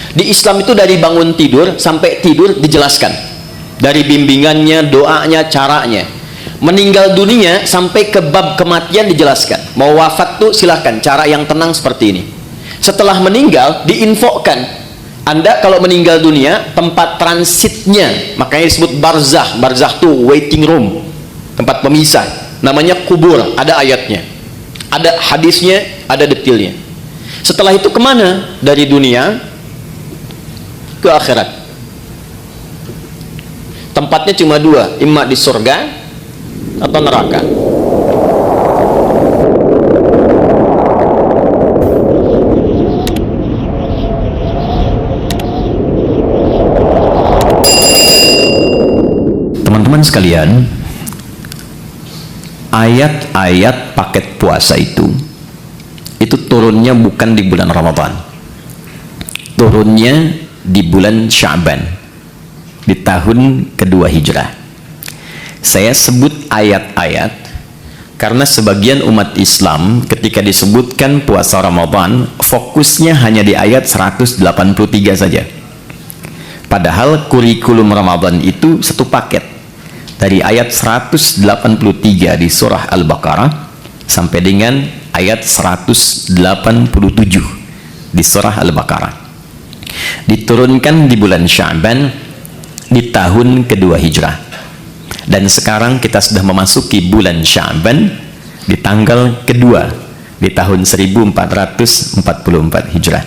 Di Islam itu dari bangun tidur sampai tidur dijelaskan, dari bimbingannya, doanya, caranya. Meninggal dunia sampai ke bab kematian dijelaskan. Mau wafat tuh silahkan, cara yang tenang seperti ini. Setelah meninggal diinfokan, Anda kalau meninggal dunia tempat transitnya, makanya disebut barzah. Barzah tuh waiting room, tempat pemisah, namanya kubur. Ada ayatnya, ada hadisnya, ada detailnya. Setelah itu kemana? Dari dunia ke akhirat. Tempatnya cuma dua, imma di surga atau neraka. Teman-teman sekalian, ayat-ayat paket puasa itu turunnya bukan di bulan Ramadan, turunnya di bulan Sya'ban, di tahun kedua Hijrah. Saya sebut ayat-ayat karena sebagian umat Islam ketika disebutkan puasa Ramadan fokusnya hanya di ayat 183 saja, padahal kurikulum Ramadan itu satu paket, dari ayat 183 di surah Al-Baqarah sampai dengan ayat 187 di surah Al-Baqarah. Diturunkan di bulan Sya'ban di tahun kedua Hijrah. Dan sekarang kita sudah memasuki bulan Sya'ban di tanggal kedua di tahun 1444 Hijrah.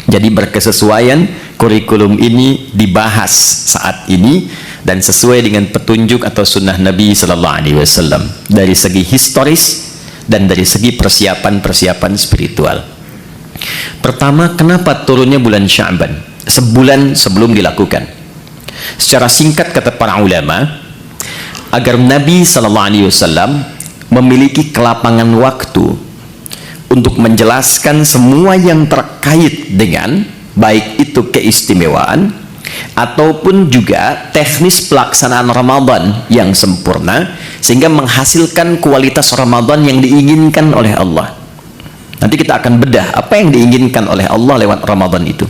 Jadi berkesesuaian kurikulum ini dibahas saat ini dan sesuai dengan petunjuk atau sunnah Nabi Sallallahu Alaihi Wasallam dari segi historis dan dari segi persiapan-persiapan spiritual. Pertama, kenapa turunnya bulan Sya'ban? Sebulan sebelum dilakukan. Secara singkat kata para ulama, agar Nabi Sallallahu Alaihi Wasallam memiliki kelapangan waktu untuk menjelaskan semua yang terkait dengan baik itu keistimewaan ataupun juga teknis pelaksanaan Ramadan yang sempurna, sehingga menghasilkan kualitas Ramadan yang diinginkan oleh Allah. Nanti kita akan bedah apa yang diinginkan oleh Allah lewat Ramadan itu.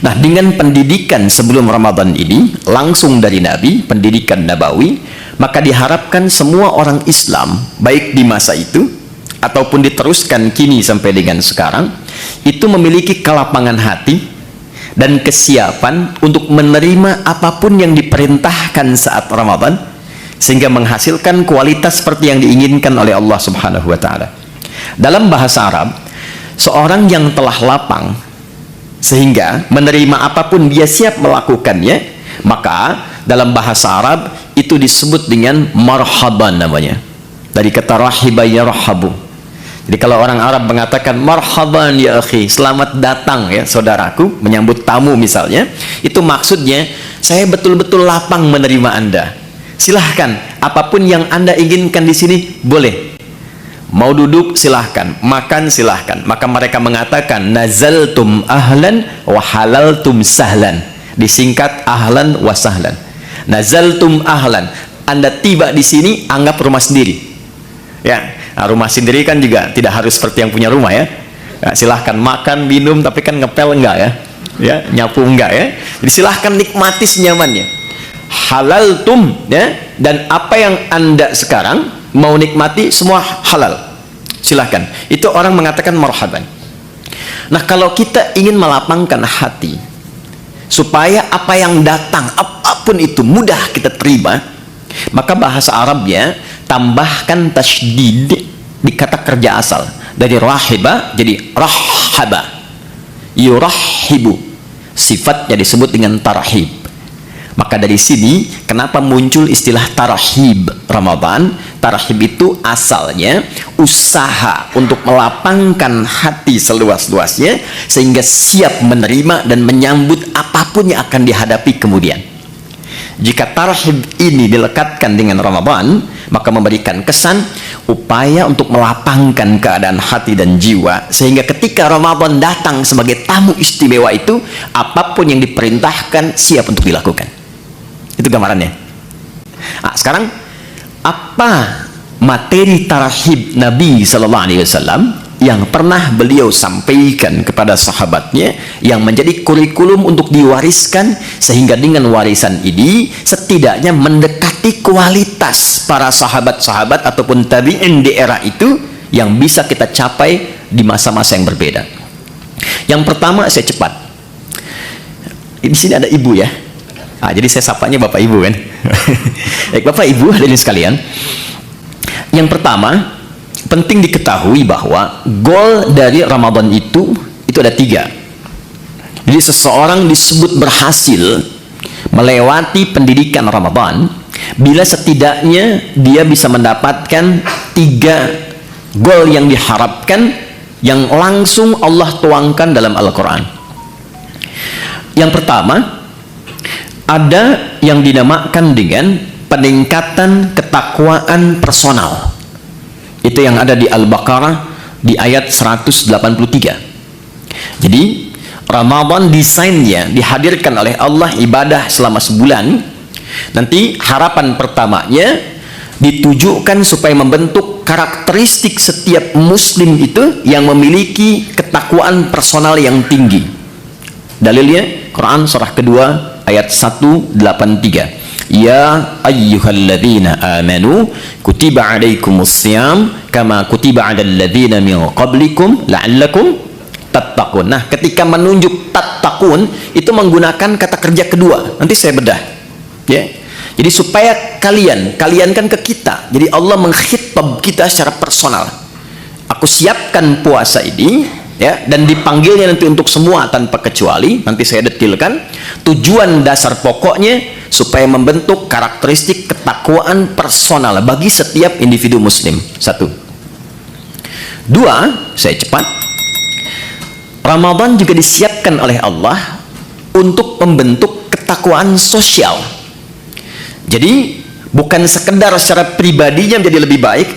Nah, dengan pendidikan sebelum Ramadan ini langsung dari Nabi, pendidikan Nabawi, maka diharapkan semua orang Islam baik di masa itu ataupun diteruskan kini sampai dengan sekarang itu memiliki kelapangan hati dan kesiapan untuk menerima apapun yang diperintahkan saat Ramadan, sehingga menghasilkan kualitas seperti yang diinginkan oleh Allah Subhanahu wa Ta'ala. Dalam bahasa Arab, seorang yang telah lapang sehingga menerima apapun dia siap melakukannya, maka dalam bahasa Arab itu disebut dengan marhaban namanya, dari kata rahiba yarhabu. Jadi kalau orang Arab mengatakan marhaban ya akhi, selamat datang ya saudaraku, menyambut tamu misalnya, itu maksudnya saya betul-betul lapang menerima Anda. Silahkan, apapun yang Anda inginkan di sini boleh. Mau duduk silahkan, makan silahkan. Maka mereka mengatakan nazaltum ahlan wa halaltum sahlan. Disingkat ahlan wa sahlan. Nazaltum ahlan, Anda tiba di sini anggap rumah sendiri. Ya, nah, rumah sendiri kan juga tidak harus seperti yang punya rumah ya. Nah, silahkan makan, minum, tapi kan ngepel enggak ya? Ya, nyapu enggak ya? Jadi silahkan nikmati senyamannya. Halaltum ya, dan apa yang Anda sekarang mau nikmati semua halal. Silahkan. Itu orang mengatakan marhaban. Nah, kalau kita ingin melapangkan hati supaya apa yang datang apapun itu mudah kita terima, maka bahasa Arabnya tambahkan tasydid di kata kerja asal, dari rahiba jadi rahaba, yurahibu, sifatnya disebut dengan tarhib. Maka dari sini kenapa muncul istilah tarhib Ramadan. Tarhib itu asalnya usaha untuk melapangkan hati seluas-luasnya sehingga siap menerima dan menyambut apapun yang akan dihadapi kemudian. Jika tarhib ini dilekatkan dengan Ramadan, maka memberikan kesan upaya untuk melapangkan keadaan hati dan jiwa, sehingga ketika Ramadan datang sebagai tamu istimewa itu, apapun yang diperintahkan siap untuk dilakukan. Itu gambarannya. Nah, sekarang apa materi tarhib Nabi Sallallahu Alaihi Wasallam? yang pernah beliau sampaikan kepada sahabatnya, yang menjadi kurikulum untuk diwariskan, sehingga dengan warisan ini setidaknya mendekati kualitas para sahabat-sahabat ataupun tabi'in di era itu yang bisa kita capai di masa-masa yang berbeda. Yang pertama, saya cepat. Di sini ada ibu ya. Jadi saya sapanya Bapak Ibu kan. Baik, Bapak Ibu hadirin sekalian. Yang pertama, penting diketahui bahwa goal dari Ramadan itu ada 3. Jadi seseorang disebut berhasil melewati pendidikan Ramadan bila setidaknya dia bisa mendapatkan 3 goal yang diharapkan, yang langsung Allah tuangkan dalam Al-Quran. Yang pertama, ada yang dinamakan dengan peningkatan ketakwaan personal. Itu yang ada di Al-Baqarah di ayat 183. Jadi Ramadan desainnya dihadirkan oleh Allah ibadah selama sebulan. Nanti harapan pertamanya ditujukan supaya membentuk karakteristik setiap muslim itu yang memiliki ketakwaan personal yang tinggi. Dalilnya Quran surah kedua ayat 183. Ya ayyuhalladzina amanu kutiba alaikumussyam kama kutiba alal ladzina min qablikum la'allakum tattaqun. Nah, ketika menunjuk tattaqun itu menggunakan kata kerja kedua. Nanti saya bedah. Ya. Jadi supaya kalian kan ke kita. Jadi Allah mengkhitab kita secara personal. Aku siapkan puasa ini, ya, dan dipanggilnya nanti untuk semua tanpa kecuali. Nanti saya detilkan tujuan dasar pokoknya supaya membentuk karakteristik ketakwaan personal bagi setiap individu muslim. 1. 2, saya cepat. Ramadan juga disiapkan oleh Allah untuk membentuk ketakwaan sosial. Jadi bukan sekedar secara pribadinya menjadi lebih baik,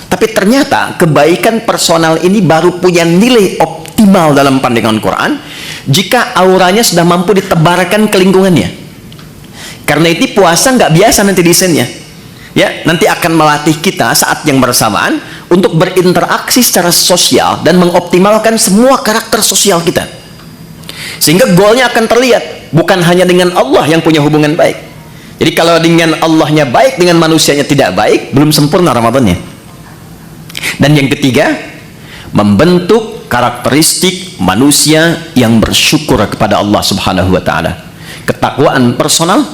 tapi ternyata kebaikan personal ini baru punya nilai optimal dalam pandangan Quran jika auranya sudah mampu ditebarkan ke lingkungannya. Karena itu puasa nggak biasa nanti desainnya, ya, nanti akan melatih kita saat yang bersamaan untuk berinteraksi secara sosial dan mengoptimalkan semua karakter sosial kita, sehingga goalnya akan terlihat bukan hanya dengan Allah yang punya hubungan baik. Jadi kalau dengan Allahnya baik, dengan manusianya tidak baik, belum sempurna Ramadannya. Dan yang ketiga, membentuk karakteristik manusia yang bersyukur kepada Allah Subhanahu wa taala. Ketakwaan personal,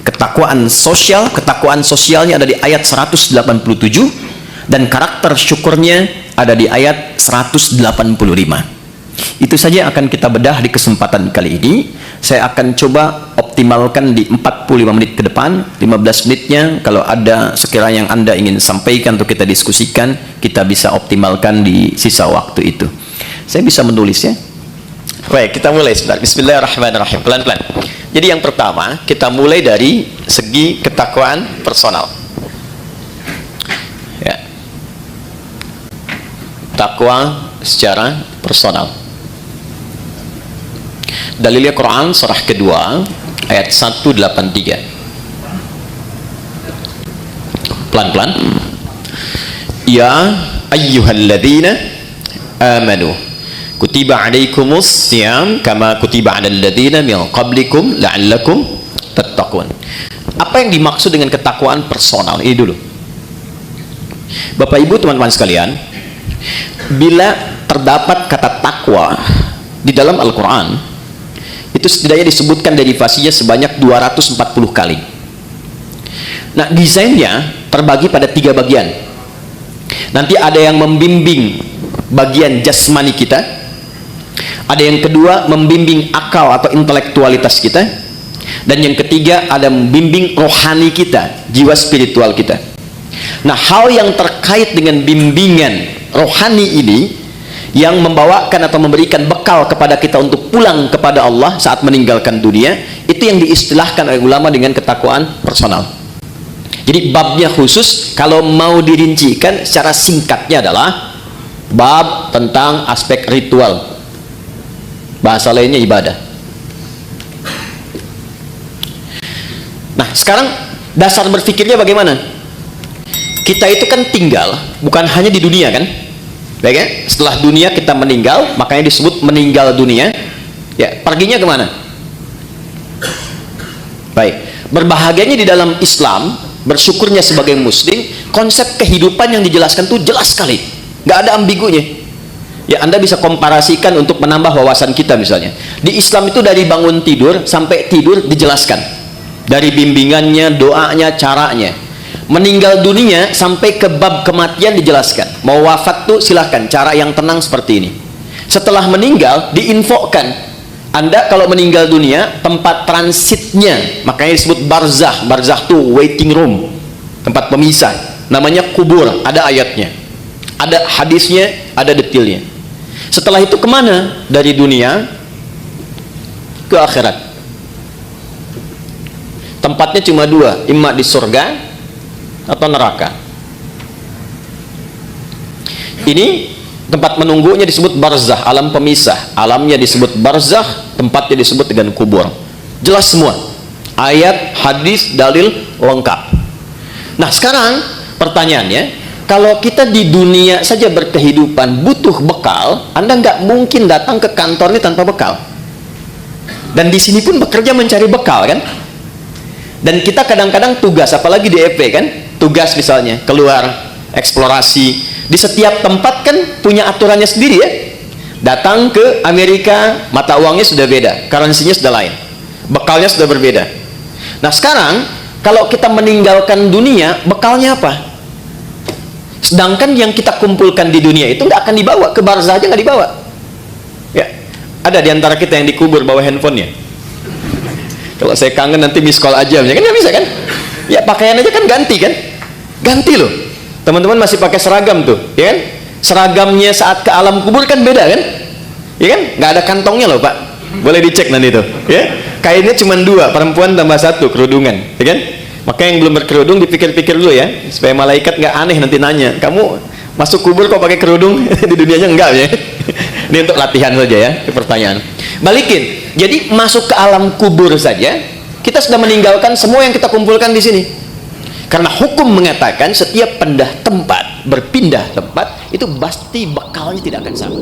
ketakwaan sosial. Ketakwaan sosialnya ada di ayat 187 dan karakter syukurnya ada di ayat 185. Itu saja akan kita bedah di kesempatan kali ini. Saya akan coba optimalkan di 45 menit ke depan. 15 menitnya kalau ada sekiranya yang Anda ingin sampaikan untuk kita diskusikan, kita bisa optimalkan di sisa waktu itu. Saya bisa menulis ya. Baik, kita mulai sebentar. Bismillahirrahmanirrahim. Pelan-pelan. Jadi yang pertama, kita mulai dari segi ketakwaan personal. Ya. Takwa secara personal. Dalilnya Quran surah kedua ayat 183. Pelan-pelan. Ya ayyuhalladzina amanu kutiba alaikumussyam kama kutiba alal ladzina min qablikum la'allakum tattaqun. Apa yang dimaksud dengan ketakwaan personal? Ini dulu. Bapak Ibu, teman-teman sekalian, bila terdapat kata takwa di dalam Al-Quran, itu setidaknya disebutkan derivasinya sebanyak 240 kali. Nah, desainnya terbagi pada 3 bagian. Nanti ada yang membimbing bagian jasmani kita, ada yang kedua membimbing akal atau intelektualitas kita, dan yang ketiga ada membimbing rohani kita, jiwa spiritual kita. Nah, hal yang terkait dengan bimbingan rohani ini yang membawakan atau memberikan bekal kepada kita untuk pulang kepada Allah saat meninggalkan dunia, itu yang diistilahkan oleh ulama dengan ketakwaan personal. Jadi babnya khusus, kalau mau dirincikan secara singkatnya adalah bab tentang aspek ritual, bahasa lainnya ibadah. Nah, sekarang dasar berpikirnya bagaimana? Kita itu kan tinggal bukan hanya di dunia kan, Baik ya? Setelah dunia kita meninggal, makanya disebut meninggal dunia. Ya, perginya kemana? Baik, berbahagianya di dalam Islam, bersyukurnya sebagai muslim, konsep kehidupan yang dijelaskan tuh jelas sekali, nggak ada ambigunya. Ya, Anda bisa komparasikan untuk menambah wawasan kita. Misalnya di Islam itu dari bangun tidur sampai tidur dijelaskan, dari bimbingannya, doanya, caranya. Meninggal dunia sampai ke bab kematian dijelaskan. Mau wafat tuh silahkan, cara yang tenang seperti ini. Setelah meninggal diinfokan, Anda kalau meninggal dunia tempat transitnya, makanya disebut barzah. Barzah tuh waiting room, tempat pemisah, namanya kubur. Ada ayatnya, ada hadisnya, ada detailnya. Setelah itu kemana? Dari dunia ke akhirat. Tempatnya cuma dua, imma di surga atau neraka. Ini tempat menunggunya disebut barzah, alam pemisah. Alamnya disebut barzah, tempatnya disebut dengan kubur. Jelas semua, ayat, hadis, dalil lengkap. Nah sekarang pertanyaannya, kalau kita di dunia saja berkehidupan butuh bekal, Anda nggak mungkin datang ke kantor ini tanpa bekal. Dan di sini pun bekerja mencari bekal kan. Dan kita kadang-kadang tugas, apalagi di EP kan, tugas misalnya keluar eksplorasi di setiap tempat kan punya aturannya sendiri ya. Datang ke Amerika, mata uangnya sudah beda, currency-nya sudah lain, bekalnya sudah berbeda. Nah sekarang kalau kita meninggalkan dunia, bekalnya apa? Sedangkan yang kita kumpulkan di dunia itu nggak akan dibawa ke barzah, aja nggak dibawa. Ya, ada di antara kita yang dikubur bawa handphonenya. Kalau saya kangen nanti miss call aja, kan nggak bisa kan? Ya pakaian aja kan ganti kan? Ganti loh. Teman-teman masih pakai seragam tuh, ya kan? Seragamnya saat ke alam kubur kan beda kan? Ya kan? Nggak ada kantongnya loh Pak. Boleh dicek nanti tuh, ya? Kainnya cuma dua, perempuan tambah satu, kerudungan, ya kan? Makanya yang belum berkerudung dipikir-pikir dulu ya, supaya malaikat nggak aneh nanti nanya, kamu masuk kubur kok pakai kerudung? Di dunianya enggak ya. Ini untuk latihan saja ya, pertanyaan. Balikin, jadi masuk ke alam kubur saja, kita sudah meninggalkan semua yang kita kumpulkan di sini. Karena hukum mengatakan setiap pindah tempat, berpindah tempat, itu pasti bekalnya tidak akan sama.